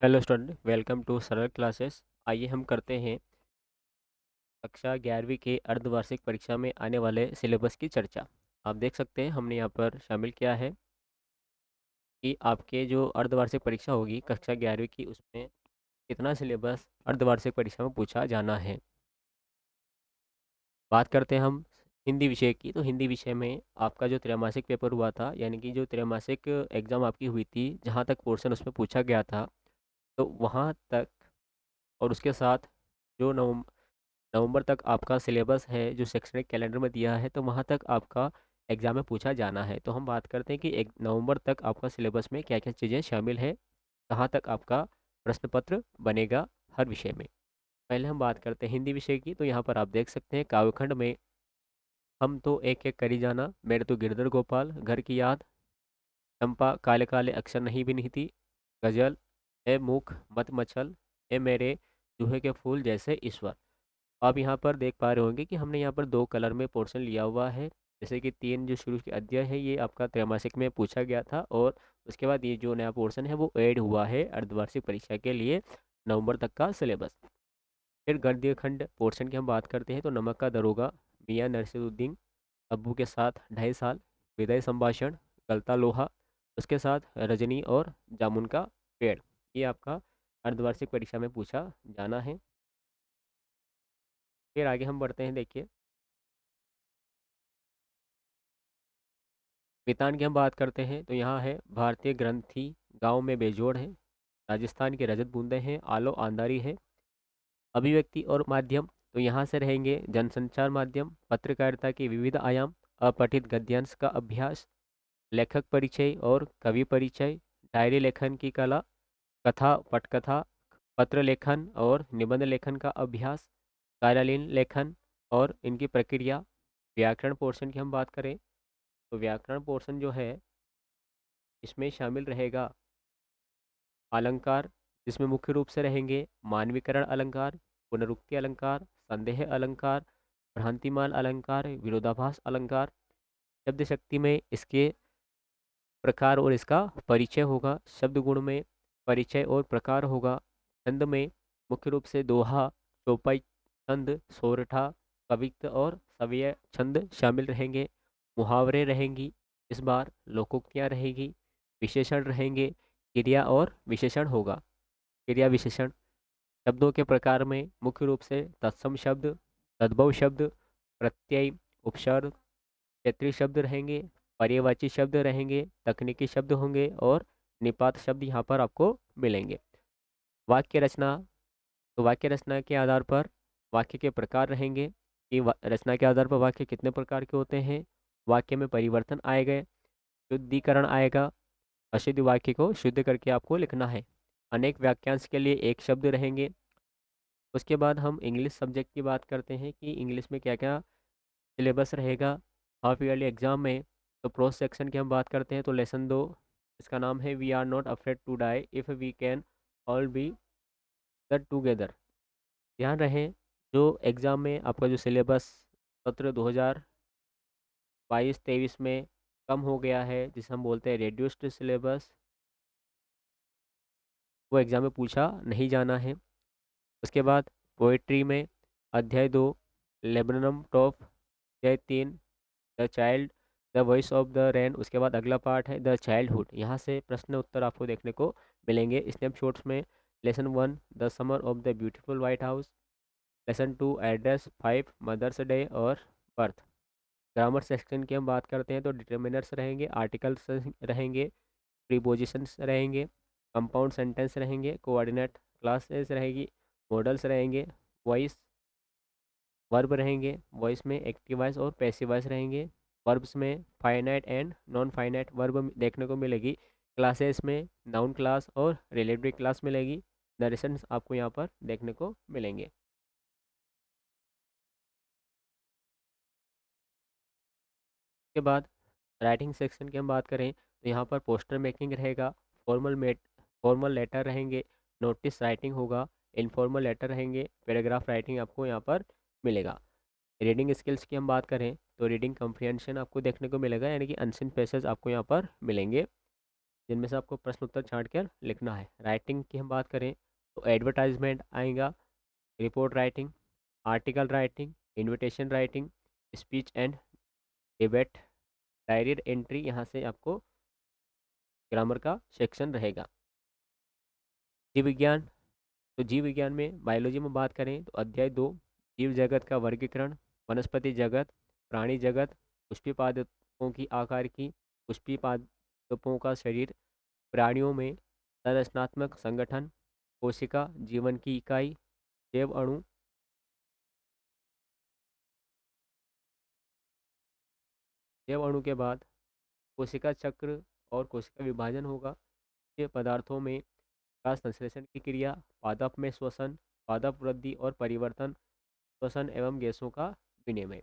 Hello student, welcome to सरल classes. आइए हम करते हैं कक्षा 11वीं के अर्धवार्षिक परीक्षा में आने वाले सिलेबस की चर्चा। आप देख सकते हैं हमने यहाँ पर शामिल किया है कि आपके जो अर्धवार्षिक परीक्षा होगी कक्षा 11वीं की, उसमें कितना सिलेबस अर्धवार्षिक परीक्षा में पूछा जाना है। बात करते हैं हम हिंदी विषय की। तो हिंदी विषय में आपका जो त्रैमासिक पेपर हुआ था, यानी कि जो त्रैमासिक एग्ज़ाम आपकी हुई थी, जहाँ तक पोर्शन उसमें पूछा गया था, तो वहाँ तक और उसके साथ जो नवंबर तक आपका सिलेबस है जो शैक्षणिक कैलेंडर में दिया है, तो वहाँ तक आपका एग्ज़ाम में पूछा जाना है। तो हम बात करते हैं कि एक नवंबर तक आपका सिलेबस में क्या क्या चीज़ें शामिल है, कहाँ तक आपका प्रश्न पत्र बनेगा हर विषय में। पहले हम बात करते हैं हिंदी विषय की। तो यहाँ पर आप देख सकते हैं काव्यखंड में हम तो एक एक करी जाना, मेरे तो गिरधर गोपाल, घर की याद, चंपा, काले काले अक्षर नहीं भी नहीं थी, गजल, ए मुख मत मचल, ए मेरे चूहे के फूल जैसे ईश्वर। आप यहाँ पर देख पा रहे होंगे कि हमने यहाँ पर दो कलर में पोर्शन लिया हुआ है। जैसे कि तीन जो शुरू के अध्याय है ये आपका त्रैमासिक में पूछा गया था, और उसके बाद ये जो नया पोर्शन है वो ऐड हुआ है अर्धवार्षिक परीक्षा के लिए, नवंबर तक का सिलेबस। फिर गद्य खंड पोर्शन की हम बात करते हैं तो नमक का दरोगा, मियाँ नरसिरुद्दीन, अब्बू के साथ 2.5 साल, विदाई संभाषण, गलता लोहा, उसके साथ रजनी और जामुन का पेड़। ये आपका अर्धवार्षिक परीक्षा में पूछा जाना है। फिर आगे हम बढ़ते हैं। देखिए, वेतान की हम बात करते हैं तो यहाँ है भारतीय ग्रंथी, गांव में बेजोड़ है, राजस्थान की रजत बूंदें हैं, आलो आंधारी है, अभिव्यक्ति और माध्यम, तो यहाँ से रहेंगे जनसंचार माध्यम, पत्रकारिता के विविध आयाम, अपठित गद्यांश का अभ्यास, लेखक परिचय और कवि परिचय, डायरी लेखन की कला, कथा पटकथा, पत्र लेखन और निबंध लेखन का अभ्यास, कार्यालयीन लेखन और इनकी प्रक्रिया। व्याकरण पोर्शन की हम बात करें तो व्याकरण पोर्शन जो है इसमें शामिल रहेगा अलंकार, जिसमें मुख्य रूप से रहेंगे मानवीकरण अलंकार, पुनरुक्ति अलंकार, संदेह अलंकार, भ्रांतिमान अलंकार, विरोधाभास अलंकार। शब्द शक्ति में इसके प्रकार और इसका परिचय होगा, शब्द गुण में परिचय और प्रकार होगा, छंद में मुख्य रूप से दोहा, चौपाई छंद, सोरठा, कवित्त और सव्य छंद शामिल रहेंगे, मुहावरे रहेंगी, इस बार लोकोक्तियाँ रहेगी, विशेषण रहेंगे, क्रिया और विशेषण होगा। क्रिया विशेषण शब्दों के प्रकार में मुख्य रूप से तत्सम शब्द, तद्भव शब्द, प्रत्यय, उपसर्ग, क्षेत्रीय शब्द रहेंगे, पर्यायवाची शब्द रहेंगे, तकनीकी शब्द होंगे और निपात शब्द यहाँ पर आपको मिलेंगे। वाक्य रचना, तो वाक्य रचना के आधार पर वाक्य के प्रकार रहेंगे कि रचना के आधार पर वाक्य कितने प्रकार के होते हैं, वाक्य में परिवर्तन आएगा, शुद्धिकरण आएगा, अशुद्ध वाक्य को शुद्ध करके आपको लिखना है। अनेक वाक्यांश के लिए एक शब्द रहेंगे। उसके बाद हम इंग्लिश सब्जेक्ट की बात करते हैं कि इंग्लिश में क्या क्या सिलेबस रहेगा हाफ ईयरली एग्जाम में। तो प्रोस सेक्शन की हम बात करते हैं तो लेसन 2, इसका नाम है we are not afraid to die if we can all be the together. ध्यान रहे जो एग्ज़ाम में आपका जो सिलेबस सत्र 2022-23 में कम हो गया है, जिसे हम बोलते हैं रेड्यूस्ड सिलेबस, वो एग्ज़ाम में पूछा नहीं जाना है। उसके बाद पोइट्री में अध्याय 2 लेबनम टॉप, अध्याय 3 the child, the voice of the rain, उसके बाद अगला पार्ट है द चाइल्डहुड। यहाँ से प्रश्न उत्तर आपको देखने को मिलेंगे स्नैपशॉट्स में। Lesson 1 the summer of the beautiful white house, lesson 2 address 5 Mother's Day और बर्थ। ग्रामर सेक्शन की हम बात करते हैं तो डिटर्मिनर्स रहेंगे, आर्टिकल्स रहेंगे, प्रीपोजिशंस रहेंगे, कंपाउंड सेंटेंस रहेंगे, कोऑर्डिनेट क्लासेस रहेगी, मॉडल्स रहेंगे, वॉइस वर्ब रहेंगे, वॉइस में एक्टिव वॉइस और पैसिव वॉइस रहेंगे, वर्ब्स में finite and non finite verb देखने को मिलेगी, क्लासेस में नाउन क्लास और रिलेटिव क्लास मिलेगी, नरेशंस आपको यहाँ पर देखने को मिलेंगे। उसके बाद राइटिंग सेक्शन की हम बात करें तो यहाँ पर पोस्टर मेकिंग रहेगा, फॉर्मल लेटर रहेंगे, नोटिस राइटिंग होगा, इनफॉर्मल लेटर रहेंगे, पैराग्राफ राइटिंग आपको यहाँ पर मिलेगा। रीडिंग स्किल्स की हम बात करें तो रीडिंग कम्प्रिहेंशन आपको देखने को मिलेगा, यानी कि अनसीन पैसेज आपको यहाँ पर मिलेंगे। जिनमें से आपको प्रश्न उत्तर छांट कर लिखना है। राइटिंग की हम बात करें तो एडवर्टाइजमेंट आएगा, report writing, article writing, invitation writing, speech and debate, diary entry, यहाँ से आपको ग्रामर का सेक्शन रहेगा। जीव विज्ञान, तो जीव विज्ञान में बायोलॉजी में बात करें तो अध्याय 2 जीव जगत का वर्गीकरण, वनस्पति जगत, प्राणी जगत, पुष्पी पादपों की आकार की, पुष्पी पादपों का शरीर, प्राणियों में संरचनात्मक संगठन, कोशिका जीवन की इकाई, जैव अणु, जैव अणु के बाद कोशिका चक्र और कोशिका विभाजन होगा। ये पदार्थों में का संश्लेषण की क्रिया, पादप में श्वसन, पादप वृद्धि और परिवर्तन, श्वसन एवं गैसों का विनिमय।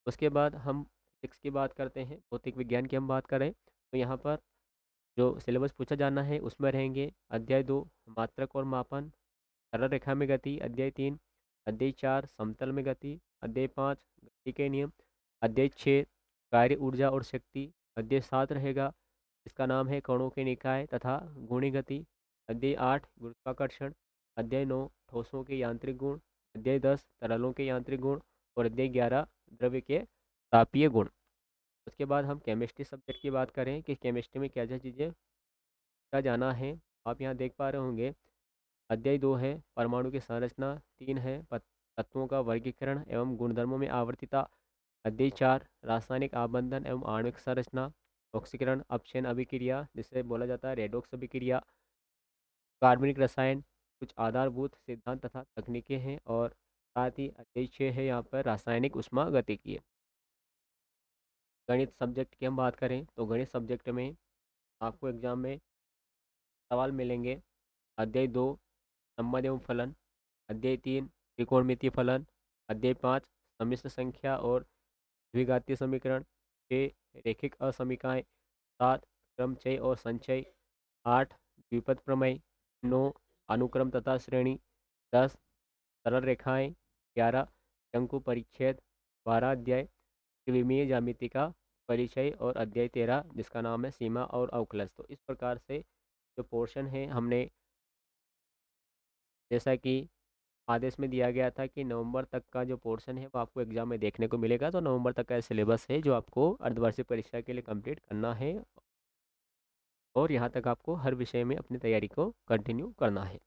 उसके बाद हम फिजिक्स की बात करते हैं, भौतिक विज्ञान की हम बात करें तो यहाँ पर जो सिलेबस पूछा जाना है उसमें रहेंगे अध्याय 2 मात्रक और मापन, सरल रेखा में गति, अध्याय 3, अध्याय 4 समतल में गति, अध्याय 5 गति के नियम, अध्याय 6 कार्य ऊर्जा और शक्ति, अध्याय 7 रहेगा इसका नाम है कणों के निकाय तथा गुणी गति, अध्याय 8 गुरुत्वाकर्षण, अध्याय 9 ठोसों के यांत्रिक गुण, अध्याय 10 तरलों के यांत्रिक गुण और अध्याय 11 द्रव्य के तापीय गुण। उसके बाद हम केमिस्ट्री सब्जेक्ट की बात करें कि केमिस्ट्री में क्या क्या चीज़ें का जाना है, आप यहाँ देख पा रहे होंगे। अध्याय 2 है परमाणु की संरचना, 3 है तत्वों का वर्गीकरण एवं गुणधर्मों में आवर्तिता, अध्याय 4 रासायनिक आबंधन एवं आणविक संरचना, ऑक्सीकरण अपक्षयन अभिक्रिया जिसे बोला जाता है रेडॉक्स अभिक्रिया, कार्बनिक रसायन, कुछ आधारभूत सिद्धांत तथा तकनीकें हैं और साथ ही अध्याय 6 है यहाँ पर रासायनिक उष्मागतिकीय। गणित सब्जेक्ट की हम बात करें तो गणित सब्जेक्ट में आपको एग्जाम में सवाल मिलेंगे। अध्याय 2 संबंध एवं फलन, अध्याय 3 त्रिकोणमितीय फलन, अध्याय 5 सम्मिश्र संख्या और द्विघातीय समीकरण, 6 रैखिक असमीकाएँ, 7 क्रमचय और संचय, 8 द्विपद प्रमेय, 9 अनुक्रम तथा श्रेणी, 10 सरल रेखाएं, 11 शंकु परिच्छेद, 12 अध्याय त्रिविमीय ज्यामिति का परिचय और अध्याय 13 जिसका नाम है सीमा और अवकलज। तो इस प्रकार से जो पोर्शन है हमने, जैसा कि आदेश में दिया गया था कि नवंबर तक का जो पोर्शन है वो आपको एग्जाम में देखने को मिलेगा, तो नवंबर तक का सिलेबस है जो आपको अर्धवार्षिक परीक्षा के लिए कंप्लीट करना है और यहाँ तक आपको हर विषय में अपनी तैयारी को कंटिन्यू करना है।